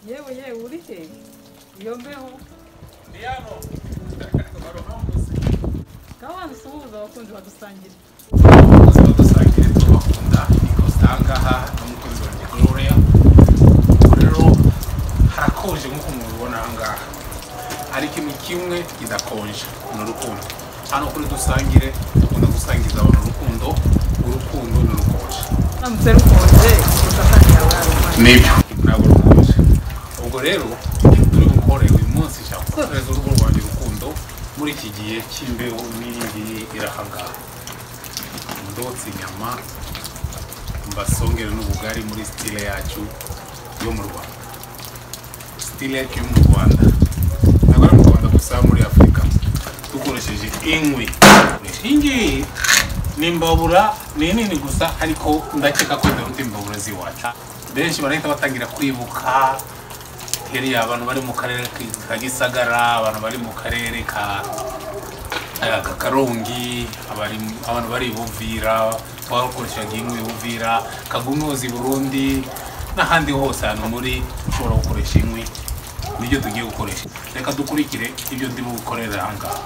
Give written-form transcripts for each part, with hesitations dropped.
yewe uri he? Iyo mbeho Diano. kawan suhuza abakunzi badusangira. Badusangira tubakunda ikosanga ha n'umukunzi wa Gloria. Rero harakonje nkuko mubibona ngaha. Ari ikintu kimwe kidakonje n'urukundo. Hano kuri dusangire dukunda gusangiza abantu urukundo n'urukonje. Namutse rukonje ugatangira barumva. Nibyo ntabwo rukonje. Ubwo rero turi gukora uyu munsi cyakoze urugo rwanjye rukundo muri iki gihe cy'imbeho n'indi irahangaha. Ndotse inyama mbasongere n'ubugari muri style yacu yo mu Rwanda. Style yacu yo mu Rwanda ntabwo ari mu Rwanda gusa, muri Afurika dukoresheje inkwi. Ingi nimbabura nini gusa, ariko ndakeka ko ndaruta imbabura ziwacu. Benshi barahita batangira kwibuka heriya abantu bari mu karere ka Gisagara, abantu bari mu karere ka Karongi, abantu bari Buvira, twakoreshaga inkwi Buvira, Kagunozi Burundi n'ahandi hose hano muri ushobora gukoresha inkwi. Nibyo tugiye gukoresha. Reka dukurikire ibyo ndimo gukorera ahangaha.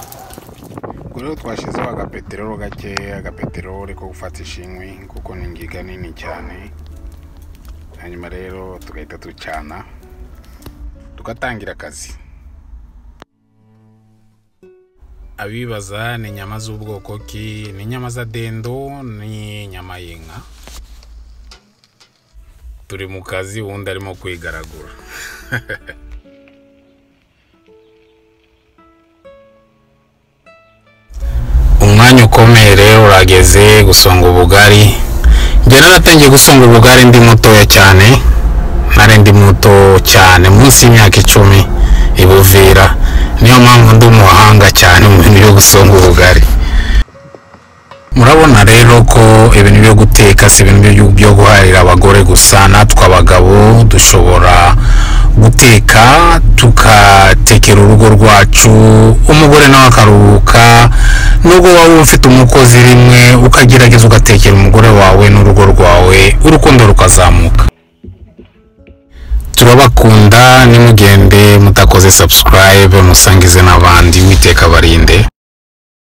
Rero twashizeho agapeteroli gakeya, agapeteroli ko gufatisha inkwi kuko ni ingiga nini cyane. Hanyuma rero tugahita ducana tugatangira akazi. Abibaza ni inyama z'ubwoko ki? Ni inyama za dendo, ni inyama y'inka. Turi mu kazi, wundi arimo kwigaragura. Umwanya ukomeye rero urageze gusonga ubugari. Njye naratangiye gusonga ubugari ndi mutoya cyane, ndi muto cyane munsi y'imyaka 10 ibuvira. Niyo mpamvu ndi umuhanga cyane mu bintu byo gusonga ubugari. Murabona rero ko ibintu byo guteka si ibintu byo guharira abagore gusa, natwe abagabo dushobora guteka tukatekera urugo rwacu, umugore nawe akaruhuka. Nubwo waba ufite umukozi rimwe ukagerageza ugatekera umugore wawe n'urugo rwawe, urukundo rukazamuka. Turabakunda, nimugende mutakoze subscribe musangize n'abandi, witeka barinde.